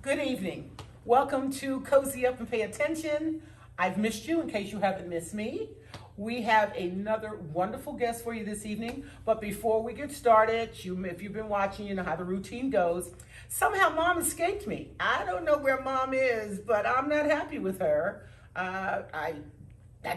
Good evening. Welcome to Cozy Up and Pay Attention. I've missed you in case you haven't missed me. We have another wonderful guest for you this evening. But before we get started, if you've been watching, you know how the routine goes. Somehow Mom escaped me. I don't know where Mom is, but I'm not happy with her. I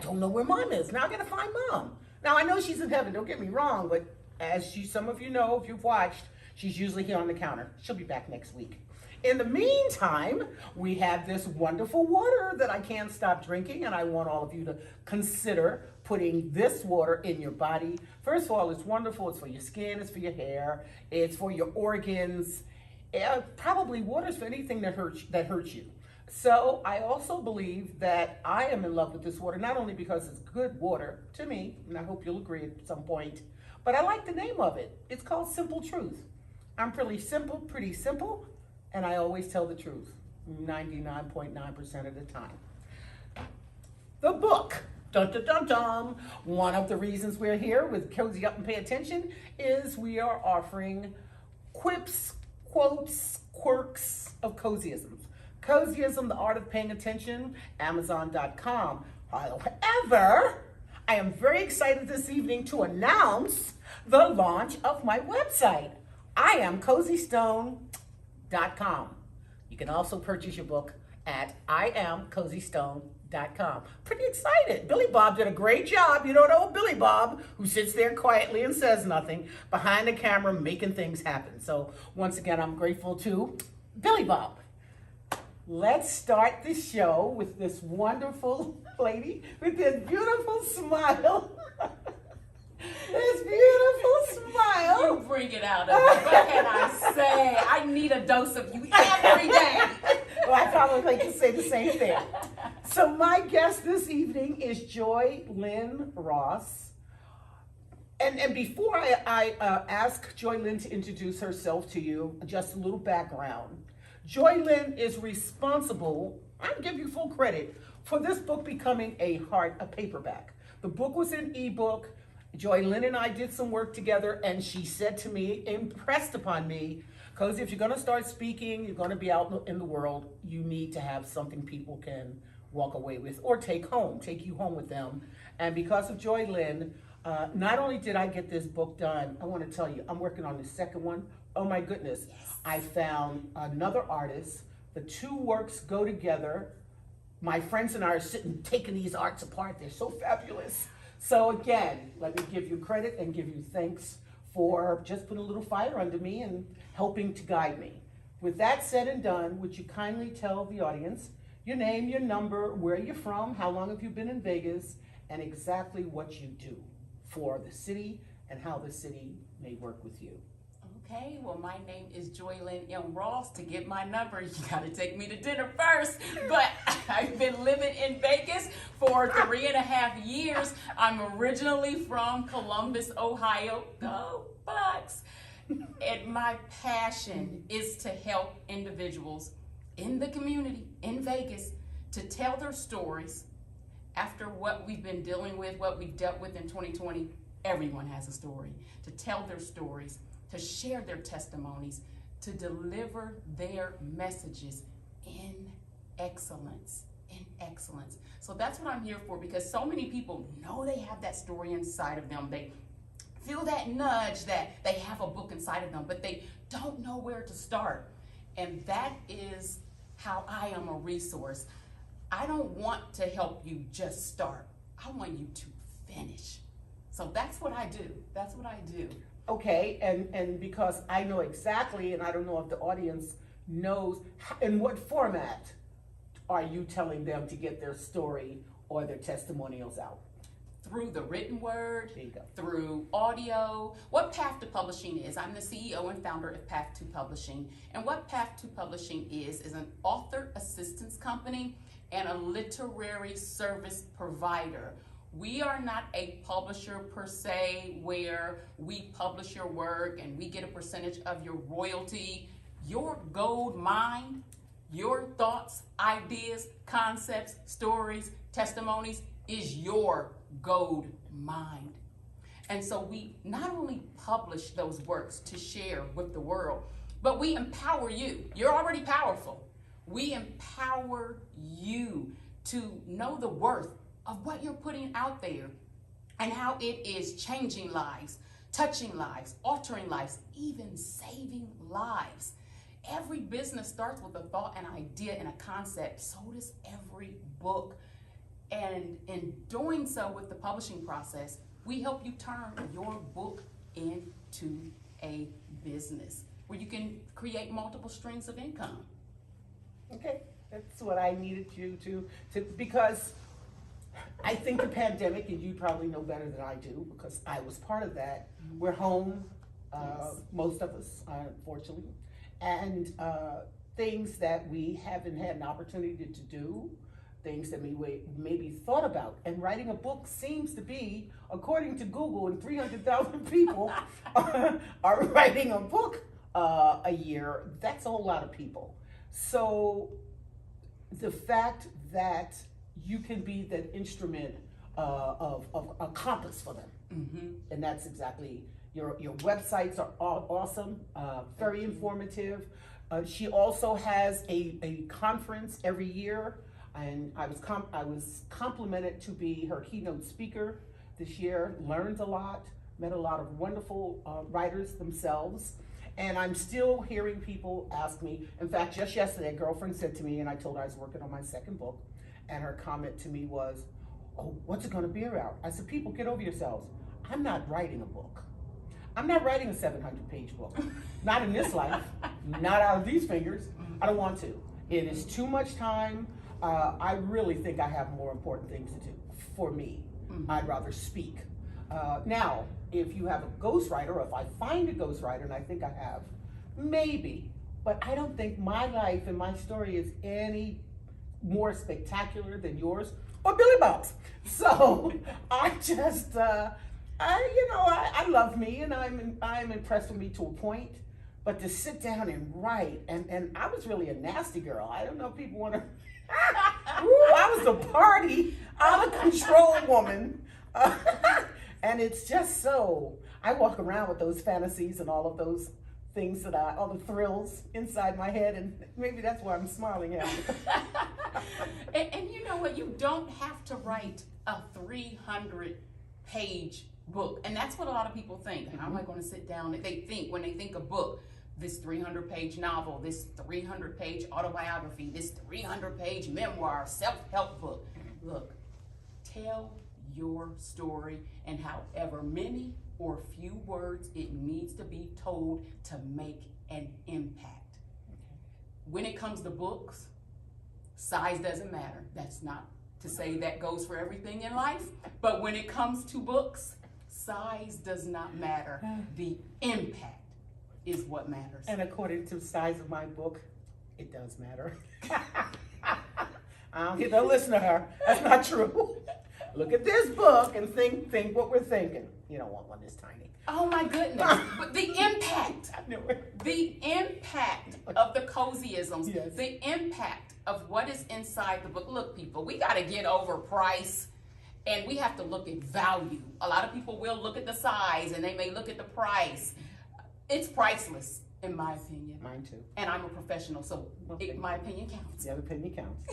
don't know where Mom is. Now I gotta find Mom. Now I know she's in heaven, don't get me wrong, but as some of you know, if you've watched, she's usually here on the counter. She'll be back next week. In the meantime, we have this wonderful water that I can't stop drinking, and I want all of you to consider putting this water in your body. First of all, it's wonderful. It's for your skin, it's for your hair, it's for your organs. Probably water's for anything that hurts you. So I also believe that I am in love with this water, not only because it's good water to me, and I hope you'll agree at some point, but I like the name of it. It's called Simple Truth. I'm pretty simple, and I always tell the truth 99.9% of the time. The book, dun dun dun dun. One of the reasons we're here with Cozy Up and Pay Attention is we are offering quips, quotes, quirks of cozyisms. Cozyism, the art of paying attention, Amazon.com. However, I am very excited this evening to announce the launch of my website. I am cozystone.com. You can also purchase your book at iamcozystone.com. Pretty excited. Billy Bob did a great job. You don't know Billy Bob, who sits there quietly and says nothing behind the camera making things happen. So once again, I'm grateful to Billy Bob. Let's start the show with this wonderful lady with this beautiful smile. This beautiful smile. You bring it out of me. What can I say? I need a dose of you every day. Well, I probably can say the same thing. So my guest this evening is Joylynn Ross. And before I ask Joylynn to introduce herself to you, just a little background. Joylynn is responsible, I'll give you full credit, for this book becoming a paperback. The book was an ebook. Joylynn and I did some work together, and she said to me, impressed upon me, because if you're going to start speaking, you're going to be out in the world, you need to have something people can walk away with or take you home with them. And because of Joylynn, not only did I get this book done, I want to tell you, I'm working on the second one. Oh my goodness. Yes. I found another artist. The two works go together. My friends and I are sitting, taking these arts apart. They're so fabulous. So again, let me give you credit and give you thanks for just putting a little fire under me and helping to guide me. With that said and done, would you kindly tell the audience your name, your number, where you're from, how long have you been in Vegas, and exactly what you do for the city and how the city may work with you. Okay, well, my name is Joylynn M. Ross. To get my number, you got to take me to dinner first. But I've been living in Vegas for 3.5 years. I'm originally from Columbus, Ohio. Go Bucks! And my passion is to help individuals in the community, in Vegas, to tell their stories. After what we've been dealing with, what we've dealt with in 2020, everyone has a story. To tell their stories, to share their testimonies, to deliver their messages in excellence, So that's what I'm here for, because so many people know they have that story inside of them. They feel that nudge that they have a book inside of them, but they don't know where to start. And that is how I am a resource. I don't want to help you just start. I want you to finish. So that's what I do. Okay, and because I know exactly, and I don't know if the audience knows, in what format are you telling them to get their story or their testimonials out? Through the written word, There you go. through audio. What Path to Publishing is, I'm the CEO and founder of Path to Publishing. And what Path to Publishing is an author assistance company and a literary service provider. We are not a publisher per se, where we publish your work and we get a percentage of your royalty. Your gold mine, your thoughts, ideas, concepts, stories, testimonies is your gold mine. And so we not only publish those works to share with the world, but we empower you. You're already powerful. We empower you to know the worth of what you're putting out there and how it is changing lives, touching lives, altering lives, even saving lives. Every business starts with a thought, an idea, and a concept. So does every book. And in doing so with the publishing process, we help you turn your book into a business where you can create multiple streams of income. Okay, that's what I needed you to because I think the pandemic, and you probably know better than I do because I was part of that. We're home, most of us, unfortunately, and things that we haven't had an opportunity to do, things that we maybe thought about. And writing a book seems to be, according to Google, and 300,000 people are writing a book a year. That's a whole lot of people. So the fact that you can be that instrument of a compass for them, and that's exactly, your websites are awesome, very informative. She also has a conference every year, and I was complimented to be her keynote speaker this year. Learned a lot, met a lot of wonderful writers themselves. And I'm still hearing people ask me. In fact, just yesterday, a girlfriend said to me, and I told her I was working on my second book, and her comment to me was, "Oh, what's it going to be about?" I said, "People, get over yourselves. I'm not writing a book. I'm not writing a 700-page book. Not in this life. Not out of these fingers. I don't want to. It is too much time. I really think I have more important things to do for me. I'd rather speak." Now, if you have a ghostwriter, or if I find a ghostwriter, and I think I have, maybe, but I don't think my life and my story is any more spectacular than yours or Billy Bob's. So I just, I love me, and I'm impressed with me to a point, but to sit down and write, and I was really a nasty girl. I don't know if people want to, I was a party, out of control woman. And it's just so, I walk around with those fantasies and all of those things all the thrills inside my head, and maybe that's why I'm smiling at you. And you know what, you don't have to write a 300-page book. And that's what a lot of people think. How am I going to sit down? They think, when they think a book, this 300-page novel, this 300-page autobiography, this 300-page memoir, self-help book. Look, tell your story, and however many or few words it needs to be told to make an impact. When it comes to books, size doesn't matter. That's not to say that goes for everything in life, but when it comes to books, size does not matter. The impact is what matters. And according to the size of my book, it does matter. I don't get no listen to her. That's not true. Look at this book and think what we're thinking. You don't want one this tiny. Oh my goodness. But the impact. The impact of the cozyisms. Yes. The impact of what is inside the book. Look, people, we got to get over price, and we have to look at value. A lot of people will look at the size, and they may look at the price. It's priceless, in my opinion. Mine too. And I'm a professional, so my opinion counts. Your opinion counts.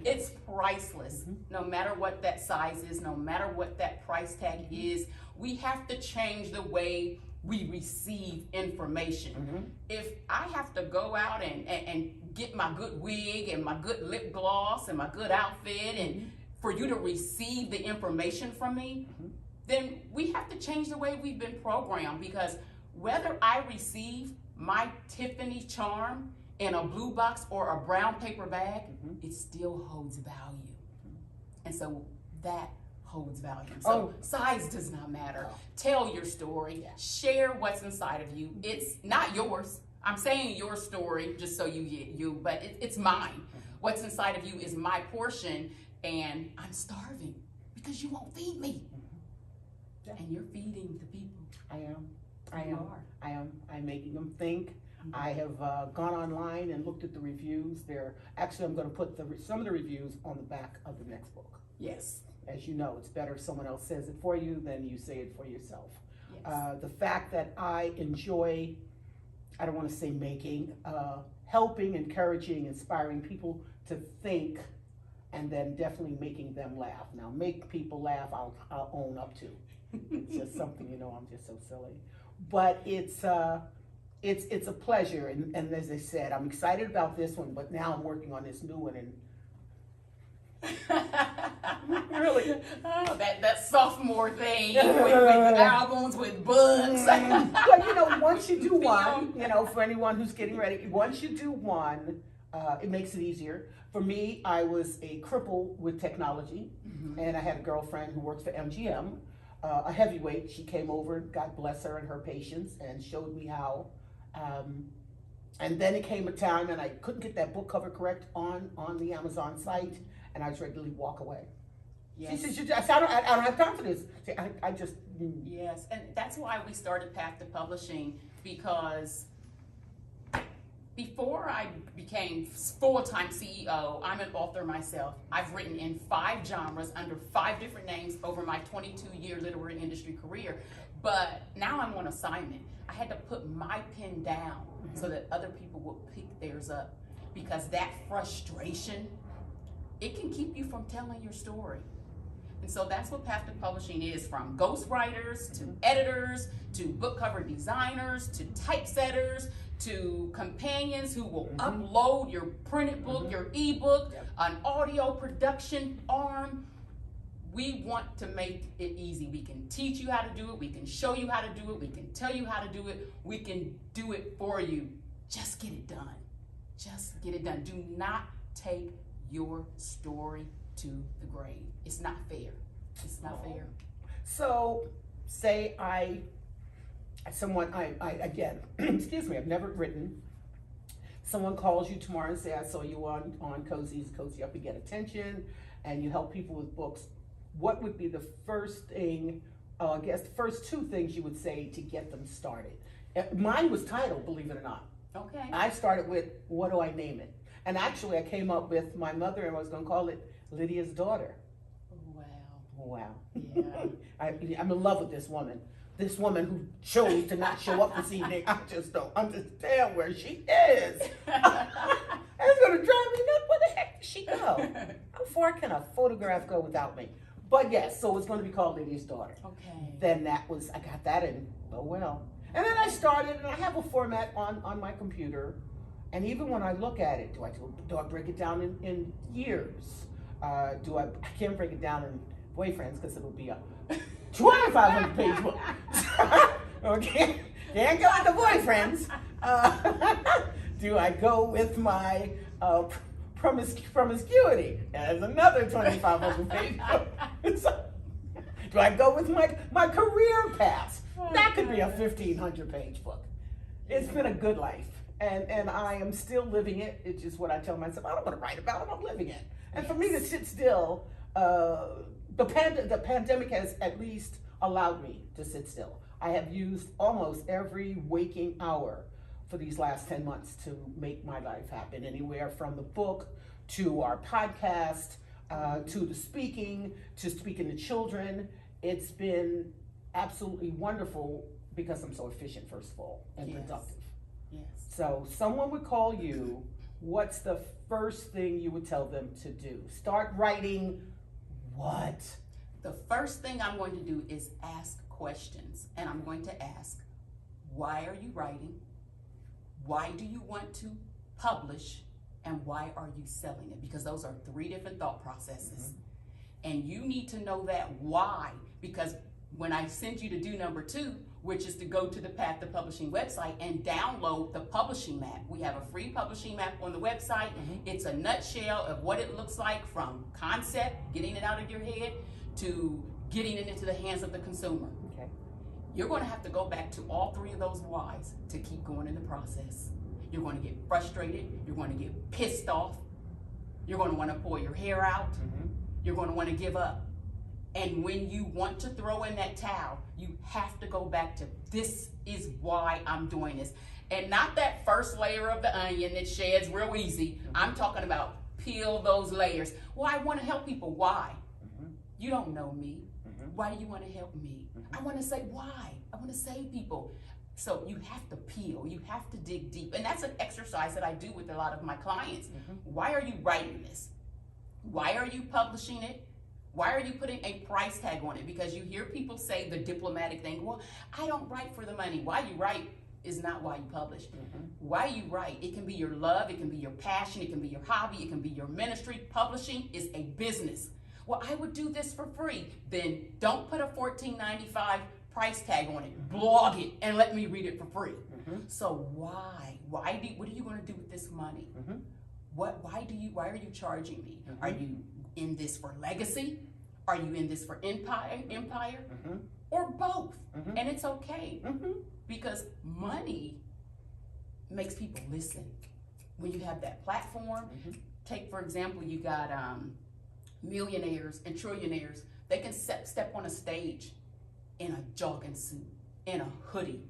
It's priceless. No matter what that size is, no matter what that price tag is, we have to change the way we receive information. If I have to go out and get my good wig and my good lip gloss and my good outfit, and for you to receive the information from me, then we have to change the way we've been programmed, because whether I receive my Tiffany charm in a blue box or a brown paper bag, it still holds value. And so that holds value. So size does not matter. Tell your story. Share what's inside of you. It's not yours. I'm saying your story just so you get you, but it's mine. What's inside of you is my portion, and I'm starving because you won't feed me. And you're feeding the people. I'm making them think. I have gone online and looked at the reviews. Actually, I'm going to put some of the reviews on the back of the next book. Yes. As you know, it's better if someone else says it for you than you say it for yourself. Yes. The fact that I enjoy I don't want to say making, helping, encouraging, inspiring people to think, and then definitely making them laugh. Now, make people laugh, I'll own up to. It's just something, I'm just so silly. But it's a pleasure, and as I said, I'm excited about this one, but now I'm working on this new one, and really, oh, that sophomore thing with albums with books. But once you do one, for anyone who's getting ready, once you do one, it makes it easier. For me, I was a cripple with technology, and I had a girlfriend who works for MGM, a heavyweight. She came over, God bless her and her patience, and showed me how. And then it came a time, and I couldn't get that book cover correct on the Amazon site, and I just regularly walk away. Yes. She said, I don't have time for this. See, I just... Yes, and that's why we started Path to Publishing, because before I became full-time CEO, I'm an author myself. I've written in 5 genres under 5 different names over my 22-year literary industry career. But now I'm on assignment. I had to put my pen down so that other people would pick theirs up, because that frustration, it can keep you from telling your story. And so that's what Path to Publishing is, from ghostwriters to editors to book cover designers to typesetters to companions who will upload your printed book, your ebook, an audio production arm. We want to make it easy. We can teach you how to do it. We can show you how to do it. We can tell you how to do it. We can do it for you. Just get it done. Just get it done. Do not take your story to the grave. It's not fair. It's not fair. So, say again, excuse me, I've never written. Someone calls you tomorrow and say, I saw you on Cozy Up and Get Attention, and you help people with books. What would be the first thing, I guess the first 2 things you would say to get them started? Mine was titled, believe it or not. Okay. I started with, what do I name it? And actually I came up with my mother, and I was going to call it Lydia's Daughter. Wow. Yeah. I'm in love with this woman. This woman who chose to not show up this evening. I just don't understand where she is. It's going to drive me nuts. Where the heck did she go? How far can a photograph go without me? But yes, so it's going to be called Lydia's Daughter. Okay. Then I got that in, oh well. And then I started, and I have a format on my computer. And even when I look at it, do I break it down in years? I can't break it down in boyfriends, because it'll be a 2,500 page book. Okay, can't go with the boyfriends. Do I go with my promiscuity as another 2,500 page book? Do I go with my career path? That could be a 1,500 page book. It's been a good life, and I am still living it. It's just what I tell myself. I don't want to write about it. I'm living it. And for me to sit still, the pandemic has at least allowed me to sit still. I have used almost every waking hour for these last 10 months to make my life happen. Anywhere from the book to our podcast, to the speaking, to speaking to children. It's been absolutely wonderful because I'm so efficient, first of all, and productive. Yes. So someone would call you, what's the first thing you would tell them to do? Start writing what? The first thing I'm going to do is ask questions. And I'm going to ask, why are you writing? Why do you want to publish? And why are you selling it? Because those are 3 different thought processes. And you need to know that why, because when I send you to do number 2, which is to go to the Path to Publishing website and download the publishing map. We have a free publishing map on the website. It's a nutshell of what it looks like, from concept, getting it out of your head, to getting it into the hands of the consumer. Okay. You're going to have to go back to all 3 of those whys to keep going in the process. You're going to get frustrated. You're going to get pissed off. You're going to want to pull your hair out. You're going to want to give up. And when you want to throw in that towel, you have to go back to, this is why I'm doing this. And not that first layer of the onion that sheds real easy. I'm talking about peel those layers. Well, I want to help people. Why? You don't know me. Why do you want to help me? I want to say why. I want to save people. So you have to peel, you have to dig deep. And that's an exercise that I do with a lot of my clients. Why are you writing this? Why are you publishing it? Why are you putting a price tag on it? Because you hear people say the diplomatic thing, well, I don't write for the money. Why you write is not why you publish. Why you write, it can be your love, it can be your passion, it can be your hobby, it can be your ministry. Publishing is a business. Well, I would do this for free. Then don't put a $14.95 price tag on it. Blog it and let me read it for free. So why? What are you going to do with this money? Why are you charging me? Are you in this for legacy? Are you in this for empire? Or both? And it's okay. Because money makes people listen. When you have that platform, take for example, you got millionaires and trillionaires. They can step on a stage in a jogging suit, in a hoodie,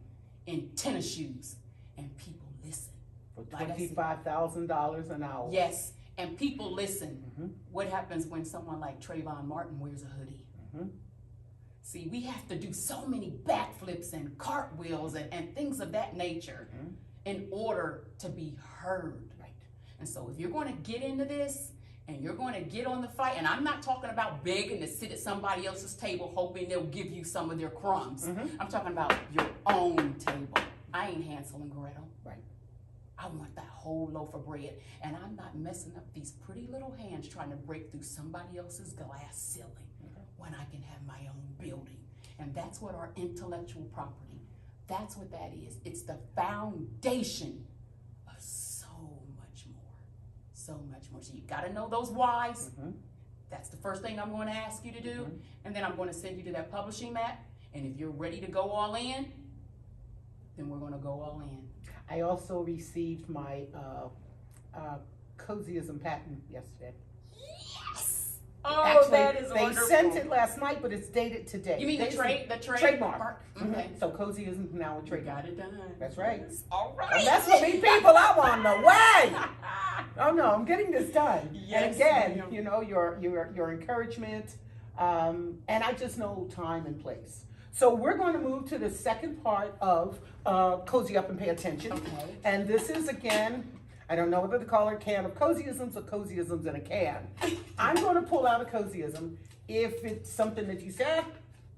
in tennis shoes, and people listen. For $25,000 an hour. Yes, and people listen. What happens when someone like Trayvon Martin wears a hoodie? See, we have to do so many backflips and cartwheels and things of that nature in order to be heard. And so if you're going to get into this, and you're going to get on the fight, and I'm not talking about begging to sit at somebody else's table hoping they'll give you some of their crumbs. I'm talking about your own table. I ain't Hansel and Gretel. I want that whole loaf of bread, and I'm not messing up these pretty little hands trying to break through somebody else's glass ceiling when I can have my own building. And that's what our intellectual property, that's what that is. It's the foundation of so much more. So much more. So you got to know those whys. That's the first thing I'm going to ask you to do. And then I'm going to send you to that publishing map. And if you're ready to go all in, then we're going to go all in. I also received my cozyism patent yesterday. Yes! Oh, Actually, that is wonderful. They sent it last night, but it's dated today. You mean the trademark? Okay. So cozyism is now a trademark. Got it done. That's right. Yes. All right. And that's what me people I want no way. Oh no, I'm getting this done. Yes, and again, you know, your encouragement, and I just know time and place. So we're going to move to the second part of Cozy Up and Pay Attention. Okay. And this is, again, I don't know whether to call it a can of cozyisms or cozyisms in a can. I'm going to pull out a cozyism. If it's something that you said,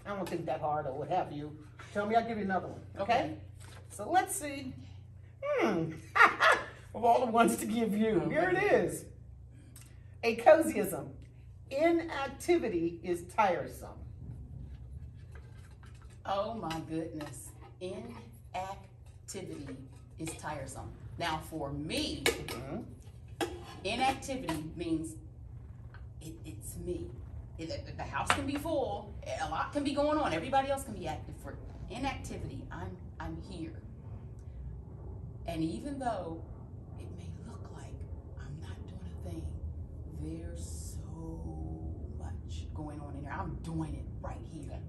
I don't think that hard or what have you, tell me, I'll give you another one. Okay? So let's see. Of all the ones to give you, here it is. A cozyism. Inactivity is tiresome. Oh my goodness. Inactivity is tiresome. Now for me, inactivity means it's me. The house can be full, a lot can be going on, everybody else can be active. For inactivity, I'm here. And even though it may look like I'm not doing a thing, there's so much going on in here. I'm doing it right here.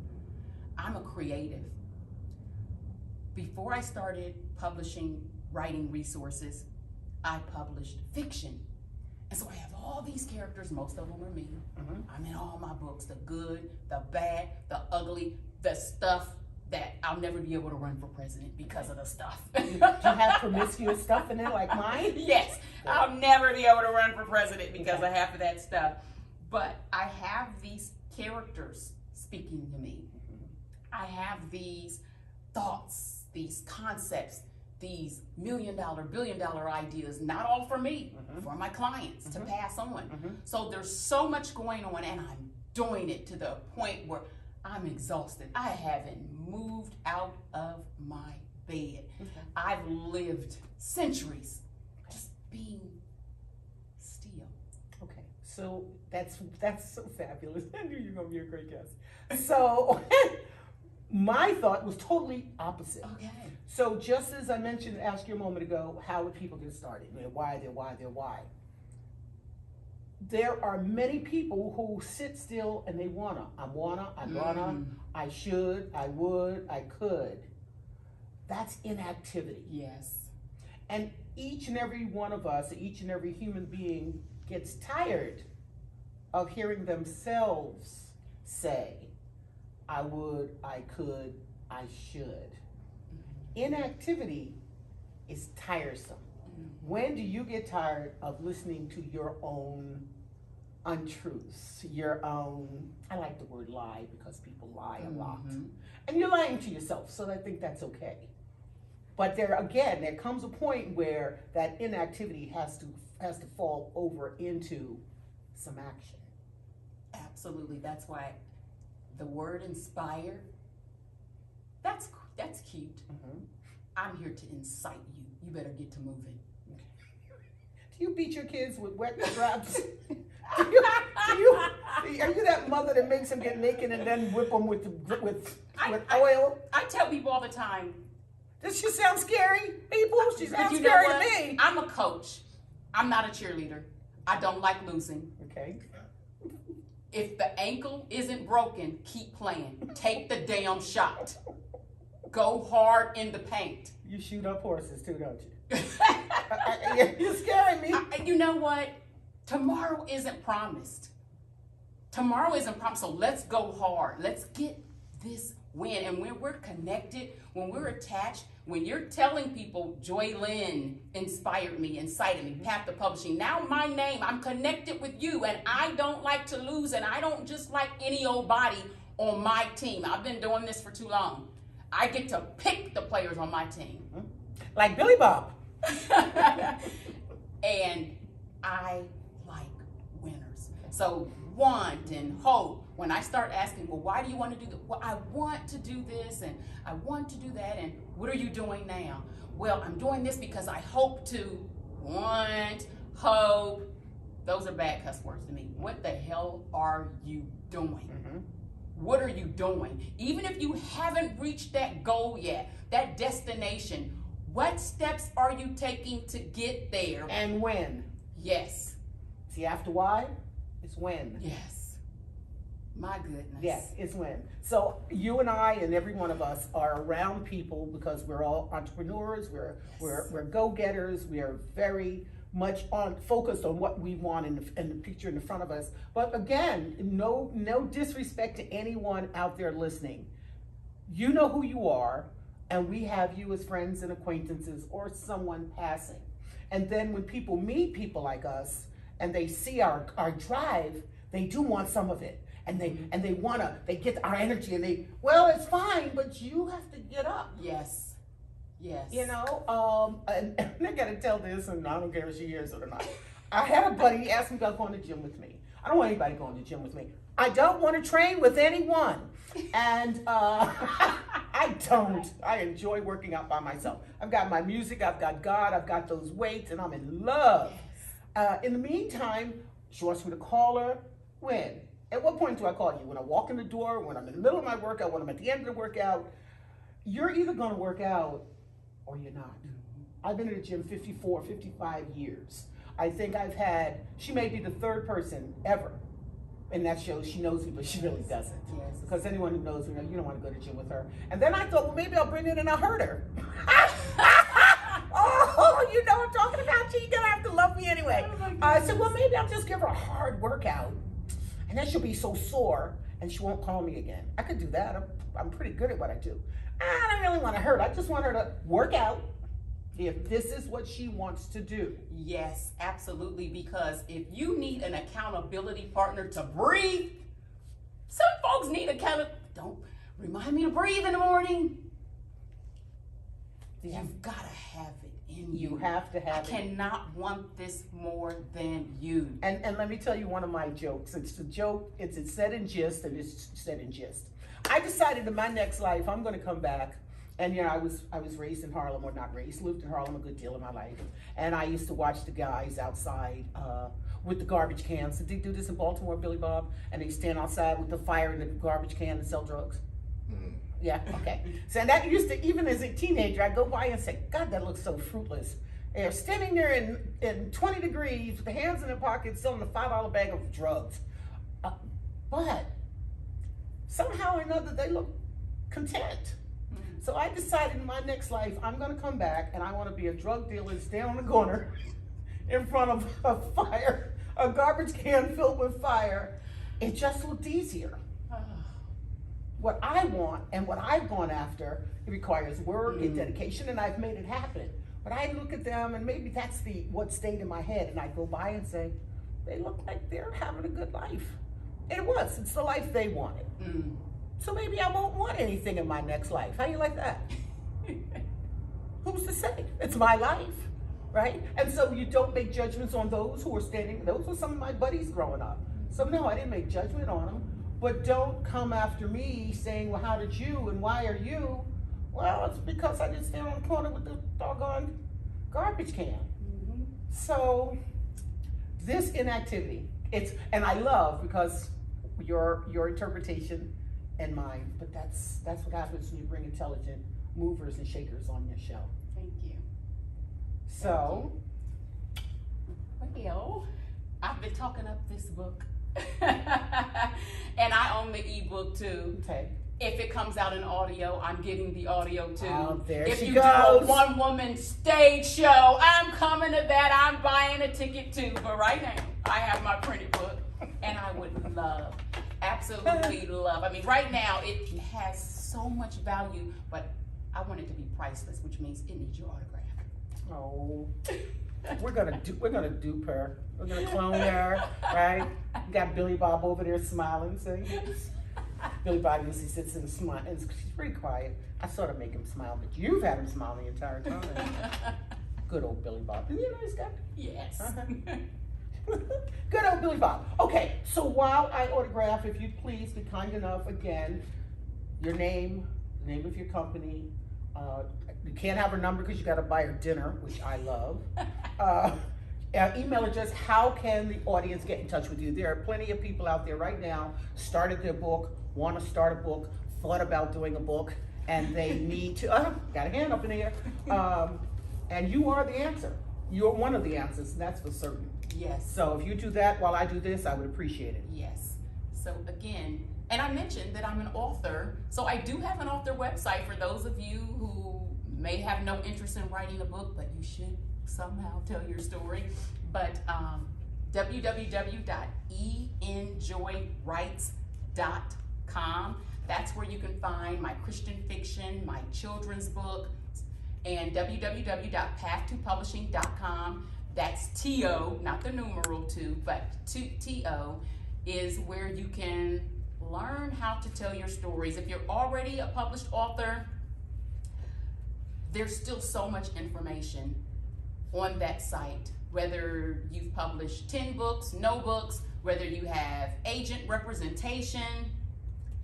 I'm a creative. Before I started publishing writing resources, I published fiction. And so I have all these characters, most of them are me. I'm in all my books, the good, the bad, the ugly, the stuff that I'll never be able to run for president because of the stuff. Do you have promiscuous stuff in there like mine? Yes, I'll never be able to run for president because of half of that stuff. But I have these characters speaking to me. I have these thoughts, these concepts, these $1 million, $1 billion ideas, not all for me, for my clients to pass on. So there's so much going on, and I'm doing it to the point where I'm exhausted. I haven't moved out of my bed. I've lived centuries just being still. Okay, so that's so fabulous. I knew you were going to be a great guest. So my thought was totally opposite. Okay. So just as I mentioned, asked you a moment ago, how would people get started? You know, why. There are many people who sit still and they wanna, I gonna, I should, I would, I could. That's inactivity. Yes. And each and every one of us, each and every human being gets tired of hearing themselves say, I would, I could, I should. inactivity is tiresome. When do you get tired of listening to your own untruths, your own, I like the word lie because people lie a lot. And you're lying to yourself, so I think that's okay. But there comes a point where that inactivity has to fall over into some action. Absolutely. That's why the word inspire, that's cute. I'm here to incite you. You better get to moving. Do you beat your kids with wet scraps? Are you that mother that makes them get naked and then whip them with oil? I tell people all the time. Does she sound scary, people? She sounds you know scary what? to me. I'm a coach. I'm not a cheerleader. I don't like losing. Okay. If the ankle isn't broken, keep playing. Take the damn shot. Go hard in the paint. You shoot up horses too, don't you? You're scaring me. You know what? Tomorrow isn't promised. Tomorrow isn't promised, so let's go hard. Let's get this win. And when we're connected, when we're attached, when you're telling people, Joylynn inspired me, incited me, Path to Publishing, now my name, I'm connected with you, and I don't like to lose, and I don't just like any old body on my team. I've been doing this for too long. I get to pick the players on my team. Like Billy Bob. And I like winners. So want and hope. When I start asking, well, why do you want to do that? Well, I want to do this and I want to do that. And what are you doing now? Well, I'm doing this because I hope to. Want, hope. Those are bad cuss words to me. What the hell are you doing? What are you doing? Even if you haven't reached that goal yet, that destination, what steps are you taking to get there? And when? Yes. See, after why, it's when. Yes. My goodness. Yes, it's when. So you and I and every one of us are around people because we're all entrepreneurs, we're go-getters, we are very much focused on what we want in the picture in the front of us. But again, no disrespect to anyone out there listening. You know who you are, and we have you as friends and acquaintances or someone passing. And then when people meet people like us and they see our drive, they do want some of it. And they get our energy and well, it's fine, but you have to get up. Yes. Yes. You know, and I gotta tell this, and I don't care if she hears it or not. I had a buddy ask me about going to the gym with me. I don't want anybody going to the gym with me. I don't want to train with anyone. And I don't. I enjoy working out by myself. I've got my music, I've got God, I've got those weights, and I'm in love. In the meantime, she wants me to call her. When? At what point do I call you? When I walk in the door, when I'm in the middle of my workout, when I'm at the end of the workout? You're either going to work out or you're not. I've been at the gym 54, 55 years. I think she may be the third person ever. And that shows she knows me, but she really doesn't. Yes. Because anyone who knows me, you don't want to go to the gym with her. And then I thought, well, maybe I'll bring it and I'll hurt her. Oh, you know what I'm talking about? You're going to have to love me anyway. I said, well, maybe I'll just give her a hard workout. And then she'll be so sore and she won't call me again. I could do that. I'm pretty good at what I do. I don't really want to hurt. I just want her to work out if this is what she wants to do. Yes, absolutely. Because if you need an accountability partner to breathe, some folks need accountability. Don't remind me to breathe in the morning. You've got to have it in you. You have to have it. I cannot want this more than you. And let me tell you one of my jokes. It's a joke. It's said in gist, and it's said in gist. I decided in my next life I'm going to come back, and you know I was raised in Harlem, or not raised, lived in Harlem a good deal of my life, and I used to watch the guys outside with the garbage cans. Did they do this in Baltimore, Billy Bob? And they stand outside with the fire in the garbage can and sell drugs. Yeah, okay. So that used to, even as a teenager, I'd go by and say, God, that looks so fruitless. They're standing there in 20 degrees with their hands in their pockets selling a $5 bag of drugs. But somehow or another, they look content. So I decided in my next life, I'm going to come back and I want to be a drug dealer and stand on the corner in front of a fire, a garbage can filled with fire. It just looked easier. what I want and what I've gone after, it requires work and dedication, and I've made it happen. But I look at them, and maybe that's what stayed in my head, and I go by and say, they look like they're having a good life. And it was. It's the life they wanted. So maybe I won't want anything in my next life. How you like that? Who's to say? It's my life, right? And so you don't make judgments on those who are standing. Those were some of my buddies growing up. So no, I didn't make judgment on them. But don't come after me saying, well, how did you and why are you? Well, it's because I didn't stand on the corner with the doggone garbage can. So this inactivity, and I love because your interpretation and mine, but that's what happens when you bring intelligent movers and shakers on your show. Thank you. So, well, I've been talking up this book. And I own the ebook too. okay. If it comes out in audio, I'm getting the audio too. Oh, there if she you goes. do a one-woman stage show, I'm coming to that. I'm buying a ticket too. But right now, I have my printed book, and I would love, absolutely love. I mean, right now it has so much value, but I want it to be priceless, which means it needs your autograph. Oh, we're gonna dupe her. We're gonna clone her, right? You got Billy Bob over there smiling, saying, Billy Bob usually sits and smiles, and he's pretty quiet. I sort of make him smile, but you've had him smile the entire time. Good old Billy Bob. Isn't he a nice guy? Yes. Good old Billy Bob. Okay, so while I autograph, if you'd please be kind enough, again, your name, the name of your company. You can't have her number because you got to buy her dinner, which I love. Email address, how can the audience get in touch with you? There are plenty of people out there right now, started their book, want to start a book, thought about doing a book, and they need to, got a hand up in the air. And you are the answer. You're one of the answers, that's for certain. Yes. So if you do that while I do this, I would appreciate it. Yes. So again, and I mentioned that I'm an author, so I do have an author website for those of you who may have no interest in writing a book, but you should somehow tell your story. But www.enjoywrites.com. That's where you can find my Christian fiction, my children's book, and www.path2publishing.com. That's T-O, not the numeral 2, but T-O is where you can learn how to tell your stories. If you're already a published author, there's still so much information on that site. Whether you've published 10 books, no books, whether you have agent representation,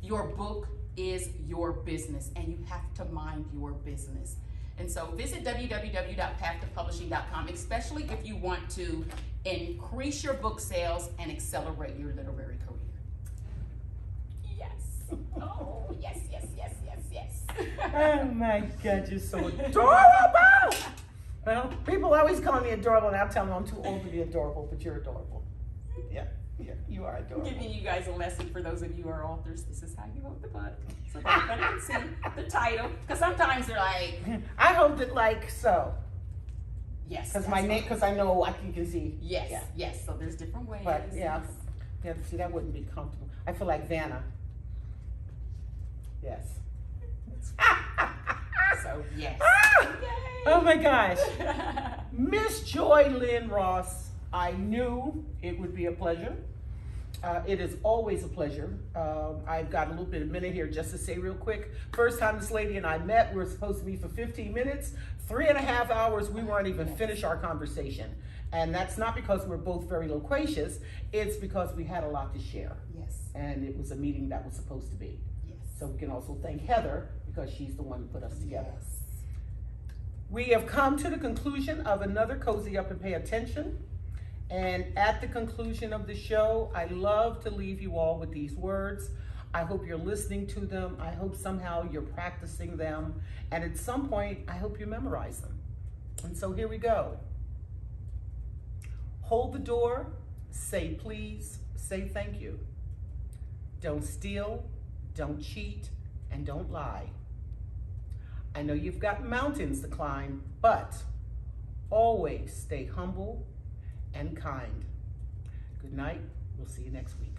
your book is your business and you have to mind your business. And so visit www.path2publishing.com, especially if you want to increase your book sales and accelerate your literary career. Yes. Oh, yes, yes, yes, yes, yes. Oh my God, you're so adorable! Well, people always call me adorable, and I'll tell them I'm too old to be adorable, but you're adorable. Yeah, you are adorable. I'm giving you guys a lesson for those of you who are authors. This is how you hold the book, so that everybody can see the title. Because sometimes they're like, I hold it like so. yes. Because my name, because I know you can see. Yes, Yeah. yes. So there's different ways. But yeah, see, that wouldn't be comfortable. I feel like Vanna. Yes. So yes. Oh my gosh. Miss Joylynn Ross, I knew it would be a pleasure. It is always a pleasure. I've got a little bit of minute here just to say real quick. First time this lady and I met, we were supposed to meet for 15 minutes. 3.5 hours, we weren't even finished our conversation. And that's not because we're both very loquacious. It's because we had a lot to share. Yes. And it was a meeting that was supposed to be. Yes. So we can also thank Heather because she's the one who put us together. Yes. We have come to the conclusion of another Cozy Up and Pay Attention. And at the conclusion of the show, I love to leave you all with these words. I hope you're listening to them. I hope somehow you're practicing them. And at some point, I hope you memorize them. And so here we go. Hold the door, say please, say thank you. Don't steal, don't cheat, and don't lie. I know you've got mountains to climb, but always stay humble and kind. Good night. We'll see you next week.